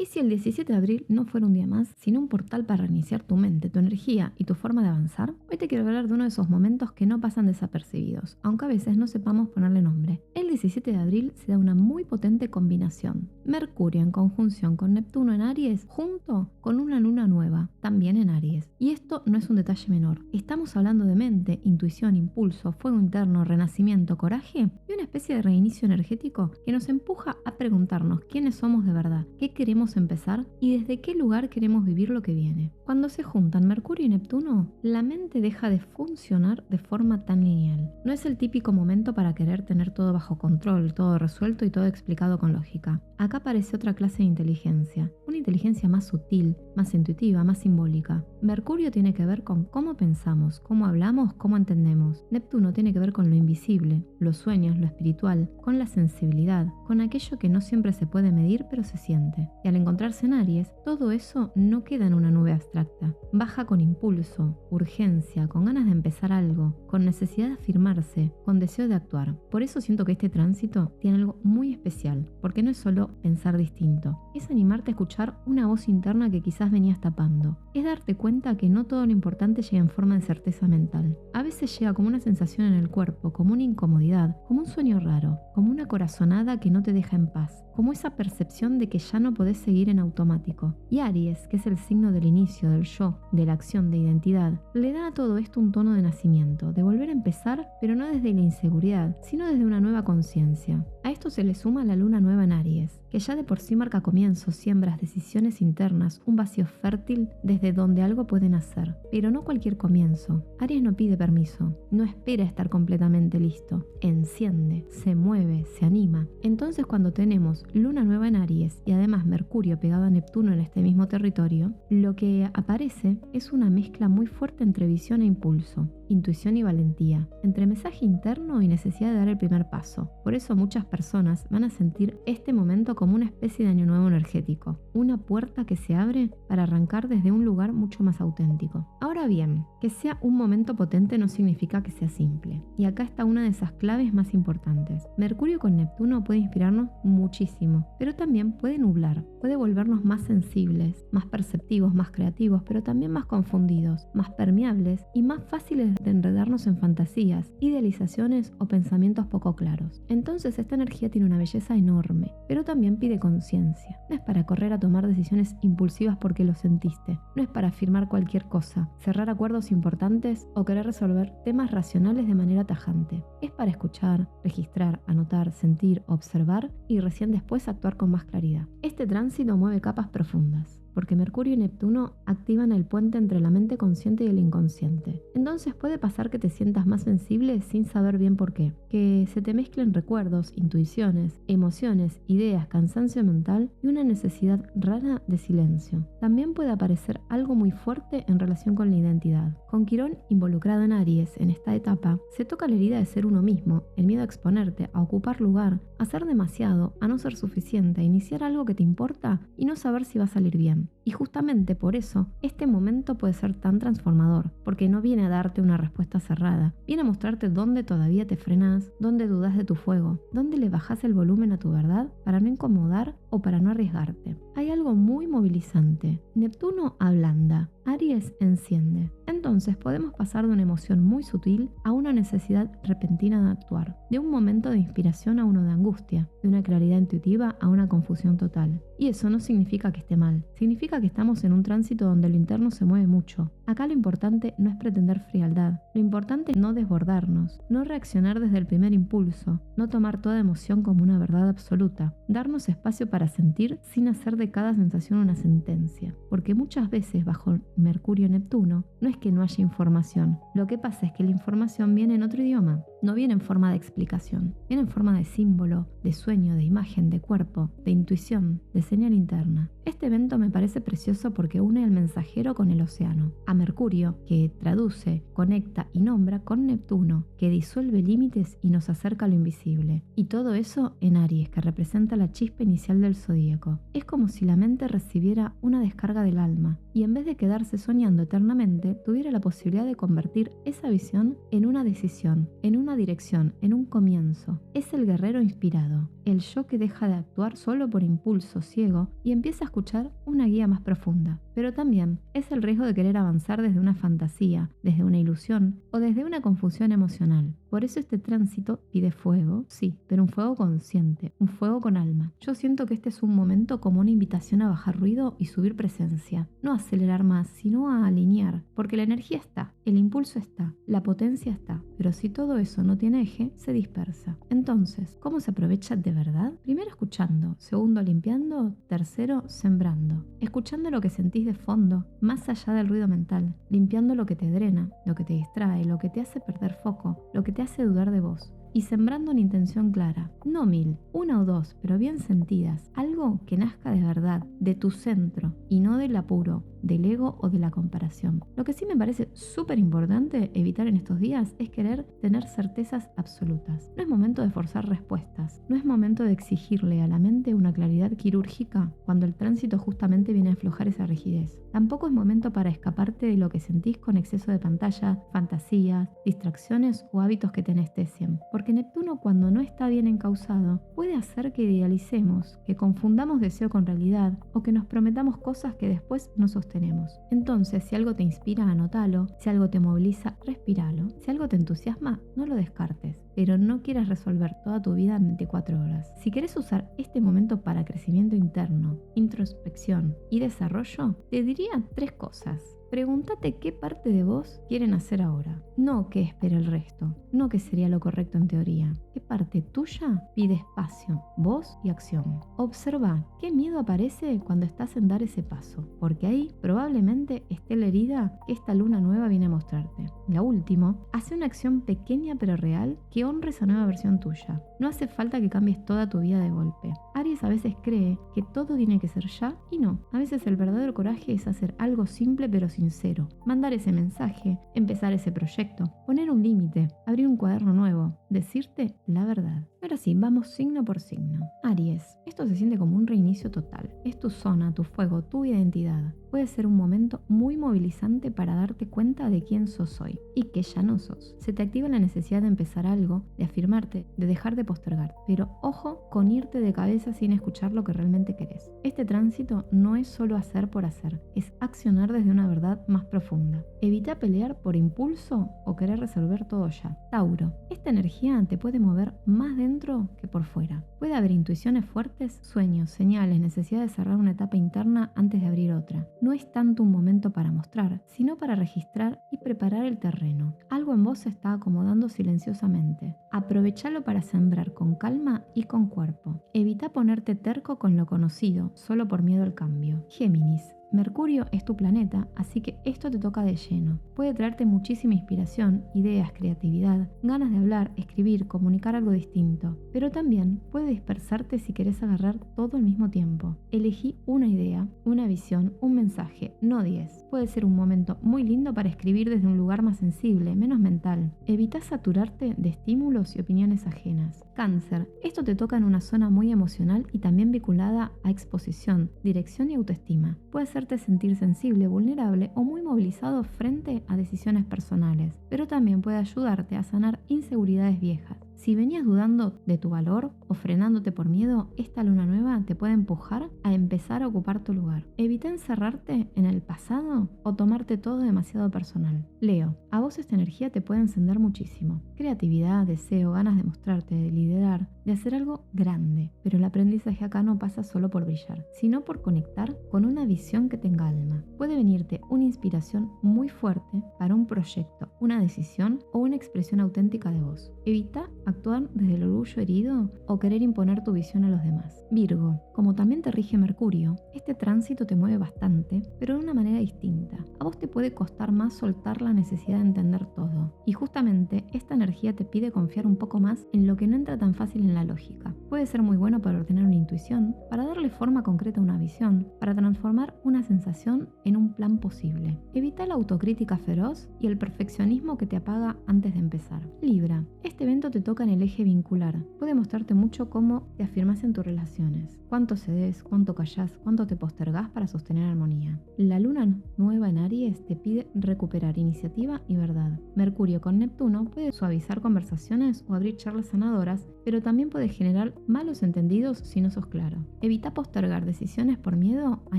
¿Y si el 17 de abril no fuera un día más, sino un portal para reiniciar tu mente, tu energía y tu forma de avanzar? Hoy te quiero hablar de uno de esos momentos que no pasan desapercibidos, aunque a veces no sepamos ponerle nombre. El 17 de abril se da una muy potente combinación. Mercurio en conjunción con Neptuno en Aries, junto con una luna nueva, también en Aries. Y esto no es un detalle menor. Estamos hablando de mente, intuición, impulso, fuego interno, renacimiento, coraje y una especie de reinicio energético que nos empuja a preguntarnos quiénes somos de verdad, qué queremos empezar y desde qué lugar queremos vivir lo que viene. Cuando se juntan Mercurio y Neptuno, la mente deja de funcionar de forma tan lineal. No es el típico momento para querer tener todo bajo control, todo resuelto y todo explicado con lógica. Acá aparece otra clase de inteligencia, una inteligencia más sutil, más intuitiva, más simbólica. Mercurio tiene que ver con cómo pensamos, cómo hablamos, cómo entendemos. Neptuno tiene que ver con lo invisible, los sueños, lo espiritual, con la sensibilidad, con aquello que no siempre se puede medir pero se siente. Y al encontrarse en Aries, todo eso no queda en una nube abstracta. Baja con impulso, urgencia, con ganas de empezar algo, con necesidad de afirmarse, con deseo de actuar. Por eso siento que este tránsito tiene algo muy especial, porque no es solo pensar distinto, es animarte a escuchar una voz interna que quizás venías tapando. Es darte cuenta que no todo lo importante llega en forma de certeza mental. A veces llega como una sensación en el cuerpo, como una incomodidad, como un sueño raro, como una corazonada que no te deja en paz, como esa percepción de que ya no podés seguir en automático. Y Aries, que es el signo del inicio, del yo, de la acción, de identidad, le da a todo esto un tono de nacimiento, de volver a empezar, pero no desde la inseguridad, sino desde una nueva conciencia. A esto se le suma la luna nueva en Aries, que ya de por sí marca comienzos, siembras, decisiones internas, un vacío fértil desde donde algo puede nacer. Pero no cualquier comienzo. Aries no pide permiso, no espera estar completamente listo. Enciende, se mueve, se anima. Entonces cuando tenemos luna nueva en Aries y además Mercurio pegado a Neptuno en este mismo territorio, lo que aparece es una mezcla muy fuerte entre visión e impulso, intuición y valentía, entre mensaje interno y necesidad de dar el primer paso. Por eso muchas personas van a sentir este momento como una especie de año nuevo energético, una puerta que se abre para arrancar desde un lugar mucho más auténtico. Ahora bien, que sea un momento potente no significa que sea simple. Y acá está una de esas claves más importantes. Mercurio con Neptuno puede inspirarnos muchísimo, pero también puede nublar, puede volvernos más sensibles, más perceptivos, más creativos, pero también más confundidos, más permeables y más fáciles de enredarnos en fantasías, idealizaciones o pensamientos poco claros. Entonces esta energía tiene una belleza enorme, pero también pide conciencia. No es para correr a tomar decisiones impulsivas porque lo sentiste, no es para afirmar cualquier cosa, cerrar acuerdos importantes o querer resolver temas racionales de manera tajante. Es para escuchar, registrar, anotar, sentir, observar y recién después actuar con más claridad. Este tránsito mueve capas profundas, porque Mercurio y Neptuno activan el puente entre la mente consciente y el inconsciente. Entonces puede pasar que te sientas más sensible sin saber bien por qué, que se te mezclen recuerdos, intuiciones, emociones, ideas, cansancio mental y una necesidad rara de silencio. También puede aparecer algo muy fuerte en relación con la identidad. Con Quirón involucrado en Aries en esta etapa, se toca la herida de ser uno mismo, el miedo a exponerte, a ocupar lugar, a ser demasiado, a no ser suficiente, a iniciar algo que te importa y no saber si va a salir bien. Y justamente por eso, este momento puede ser tan transformador, porque no viene a darte una respuesta cerrada, viene a mostrarte dónde todavía te frenas, dónde dudas de tu fuego, dónde le bajas el volumen a tu verdad para no incomodar o para no arriesgarte. Hay algo muy movilizante. Neptuno ablanda, Aries enciende. Entonces podemos pasar de una emoción muy sutil a una necesidad repentina de actuar, de un momento de inspiración a uno de angustia, de una claridad intuitiva a una confusión total. Y eso no significa que esté mal, significa que estamos en un tránsito donde lo interno se mueve mucho. Acá lo importante no es pretender frialdad, lo importante es no desbordarnos, no reaccionar desde el primer impulso, no tomar toda emoción como una verdad absoluta, darnos espacio para sentir sin hacer de cada sensación una sentencia, porque muchas veces bajo Mercurio y Neptuno no es que no haya información, lo que pasa es que la información viene en otro idioma, no viene en forma de explicación, viene en forma de símbolo, de sueño, de imagen, de cuerpo, de intuición, de señal interna. Este evento me parece precioso porque une al mensajero con el océano, a Mercurio, que traduce, conecta y nombra, con Neptuno, que disuelve límites y nos acerca a lo invisible. Y todo eso en Aries, que representa la chispa inicial del zodíaco. Es como si la mente recibiera una descarga del alma y en vez de quedarse soñando eternamente, tuviera la posibilidad de convertir esa visión en una decisión, en una una dirección, en un comienzo. Es el guerrero inspirado, el yo que deja de actuar solo por impulso ciego y empieza a escuchar una guía más profunda. Pero también es el riesgo de querer avanzar desde una fantasía, desde una ilusión o desde una confusión emocional. Por eso este tránsito pide fuego, sí, pero un fuego consciente, un fuego con alma. Yo siento que este es un momento como una invitación a bajar ruido y subir presencia. No a acelerar más, sino a alinear, porque la energía está, el impulso está, la potencia está, pero si todo eso no tiene eje, se dispersa. Entonces, ¿cómo se aprovecha de verdad? Primero escuchando, segundo limpiando, tercero sembrando. Escuchando lo que sentís de fondo, más allá del ruido mental, limpiando lo que te drena, lo que te distrae, lo que te hace perder foco, lo que te hace dudar de vos. Y sembrando una intención clara, no 1000, una o dos, pero bien sentidas, algo que nazca de verdad, de tu centro, y no del apuro, del ego o de la comparación. Lo que sí me parece súper importante evitar en estos días es querer tener certezas absolutas. No es momento de forzar respuestas, no es momento de exigirle a la mente una claridad quirúrgica cuando el tránsito justamente viene a aflojar esa rigidez. Tampoco es momento para escaparte de lo que sentís con exceso de pantalla, fantasías, distracciones o hábitos que te anestesian. Porque Neptuno, cuando no está bien encauzado, puede hacer que idealicemos, que confundamos deseo con realidad o que nos prometamos cosas que después no sostenemos. Entonces, si algo te inspira, anótalo. Si algo te moviliza, respíralo. Si algo te entusiasma, no lo descartes. Pero no quieras resolver toda tu vida en 24 horas. Si querés usar este momento para crecimiento interno, introspección y desarrollo, te diría 3 cosas. Pregúntate qué parte de vos quieren hacer ahora. No qué espera el resto, no qué sería lo correcto en teoría. ¿Qué parte tuya pide espacio, voz y acción? Observa qué miedo aparece cuando estás en dar ese paso, porque ahí probablemente esté la herida que esta luna nueva viene a mostrarte. Lo último, hace una acción pequeña pero real que honre esa nueva versión tuya. No hace falta que cambies toda tu vida de golpe. Aries a veces cree que todo tiene que ser ya y no. A veces el verdadero coraje es hacer algo simple pero sincero. Mandar ese mensaje, empezar ese proyecto, poner un límite, abrir un cuaderno nuevo, decirte la verdad. Ahora sí, vamos signo por signo. Aries, esto se siente como un reinicio total. Es tu zona, tu fuego, tu identidad. Puede ser un momento muy movilizante para darte cuenta de quién sos hoy y que ya no sos. Se te activa la necesidad de empezar algo, de afirmarte, de dejar de postergar. Pero ojo con irte de cabeza sin escuchar lo que realmente querés. Este tránsito no es solo hacer por hacer, es accionar desde una verdad más profunda. Evita pelear por impulso o querer resolver todo ya. Tauro, esta energía te puede mover más dentro que por fuera. Puede haber intuiciones fuertes, sueños, señales, necesidad de cerrar una etapa interna antes de abrir otra. No es tanto un momento para mostrar, sino para registrar y preparar el terreno. Algo en vos se está acomodando silenciosamente. Aprovechalo para sembrar con calma y con cuerpo. Evita ponerte terco con lo conocido, solo por miedo al cambio. Géminis. Mercurio es tu planeta, así que esto te toca de lleno. Puede traerte muchísima inspiración, ideas, creatividad, ganas de hablar, escribir, comunicar algo distinto. Pero también puede dispersarte si querés agarrar todo al mismo tiempo. Elegí una idea, una visión, un mensaje, no 10. Puede ser un momento muy lindo para escribir desde un lugar más sensible, menos mental. Evita saturarte de estímulos y opiniones ajenas. Cáncer, esto te toca en una zona muy emocional y también vinculada a exposición, dirección y autoestima. Puede hacerte sentir sensible, vulnerable o muy movilizado frente a decisiones personales, pero también puede ayudarte a sanar inseguridades viejas. Si venías dudando de tu valor o frenándote por miedo, esta luna nueva te puede empujar a empezar a ocupar tu lugar. Evita encerrarte en el pasado o tomarte todo demasiado personal. Leo, a vos esta energía te puede encender muchísimo. Creatividad, deseo, ganas de mostrarte, de liderar, de hacer algo grande. Pero el aprendizaje acá no pasa solo por brillar, sino por conectar con una visión que tenga alma. Puede venirte una inspiración muy fuerte para un proyecto, una decisión o una expresión auténtica de vos. Evita actuar desde el orgullo herido o querer imponer tu visión a los demás. Virgo, como también te rige Mercurio, este tránsito te mueve bastante, pero de una manera distinta. A vos te puede costar más soltar la necesidad de entender todo. Y justamente esta energía te pide confiar un poco más en lo que no entra tan fácil en la la lógica. Puede ser muy bueno para ordenar una intuición, para darle forma concreta a una visión, para transformar una sensación en un plan posible. Evita la autocrítica feroz y el perfeccionismo que te apaga antes de empezar. Libra, este evento te toca en el eje vincular. Puede mostrarte mucho cómo te afirmas en tus relaciones, cuánto cedes, cuánto callás, cuánto te postergás para sostener armonía. La luna nueva en Aries te pide recuperar iniciativa y verdad. Mercurio con Neptuno puede suavizar conversaciones o abrir charlas sanadoras, pero también puede generar malos entendidos si no sos claro. Evita postergar decisiones por miedo a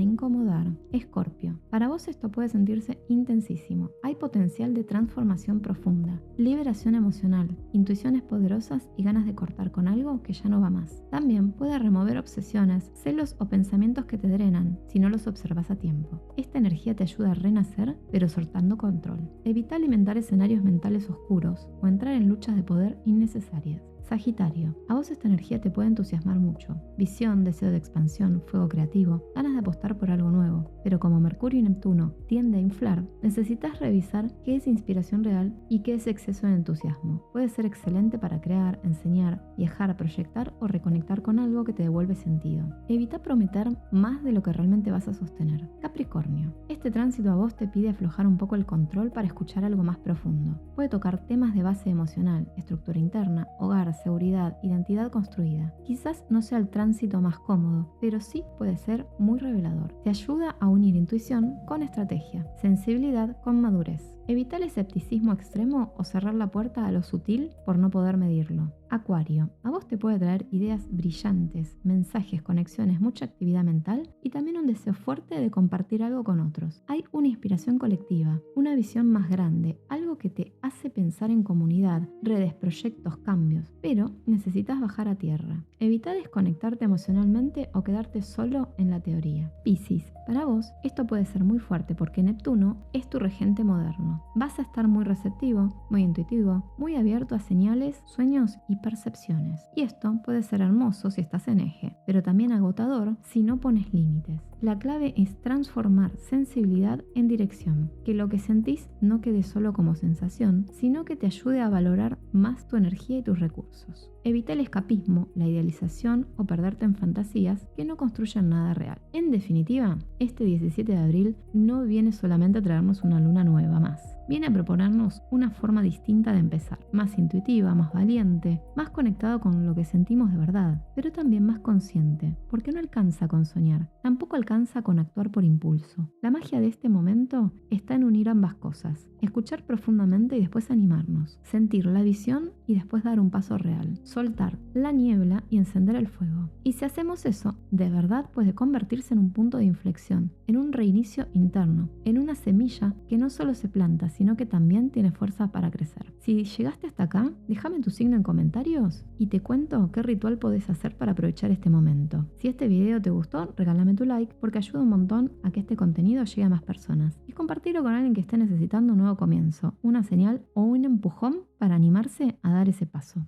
incomodar. Escorpio, para vos esto puede sentirse intensísimo. Hay potencial de transformación profunda, liberación emocional, intuiciones poderosas y ganas de cortar con algo que ya no va más. También puede remover obsesiones, celos o pensamientos que te drenan si no los observas a tiempo. Esta energía te ayuda a renacer, pero soltando control. Evita alimentar escenarios mentales oscuros o entrar en luchas de poder innecesarias. Sagitario, a vos esta energía te puede entusiasmar mucho. Visión, deseo de expansión, fuego creativo, ganas de apostar por algo nuevo. Pero como Mercurio y Neptuno tiende a inflar, necesitas revisar qué es inspiración real y qué es exceso de entusiasmo. Puede ser excelente para crear, enseñar, viajar, proyectar o reconectar con algo que te devuelve sentido. Evita prometer más de lo que realmente vas a sostener. Capricornio, este tránsito a vos te pide aflojar un poco el control para escuchar algo más profundo. Puede tocar temas de base emocional, estructura interna, hogar, seguridad, identidad construida. Quizás no sea el tránsito más cómodo, pero sí puede ser muy revelador. Te ayuda a unir intuición con estrategia, sensibilidad con madurez. Evita el escepticismo extremo o cerrar la puerta a lo sutil por no poder medirlo. Acuario, a vos te puede traer ideas brillantes, mensajes, conexiones, mucha actividad mental y también un deseo fuerte de compartir algo con otros. Hay una inspiración colectiva, una visión más grande, algo que te hace pensar en comunidad, redes, proyectos, cambios, pero necesitas bajar a tierra. Evita desconectarte emocionalmente o quedarte solo en la teoría. Piscis, para vos esto puede ser muy fuerte porque Neptuno es tu regente moderno. Vas a estar muy receptivo, muy intuitivo, muy abierto a señales, sueños y percepciones. Y esto puede ser hermoso si estás en eje, pero también agotador si no pones límites. La clave es transformar sensibilidad en dirección, que lo que sentís no quede solo como sensación, sino que te ayude a valorar más tu energía y tus recursos. Evita el escapismo, la idealización o perderte en fantasías que no construyan nada real. En definitiva, este 17 de abril no viene solamente a traernos una luna nueva más. Viene a proponernos una forma distinta de empezar, más intuitiva, más valiente, más conectado con lo que sentimos de verdad, pero también más consciente, porque no alcanza con soñar, tampoco alcanza con actuar por impulso. La magia de este momento está en unir ambas cosas, escuchar profundamente y después animarnos, sentir la visión y después dar un paso real, soltar la niebla y encender el fuego. Y si hacemos eso, de verdad puede convertirse en un punto de inflexión, en un reinicio interno, en una semilla que no solo se planta, sino que también tiene fuerza para crecer. Si llegaste hasta acá, déjame tu signo en comentarios y te cuento qué ritual podés hacer para aprovechar este momento. Si este video te gustó, regálame tu like porque ayuda un montón a que este contenido llegue a más personas. Y compartirlo con alguien que esté necesitando un nuevo comienzo, una señal o un empujón para animarse a dar ese paso.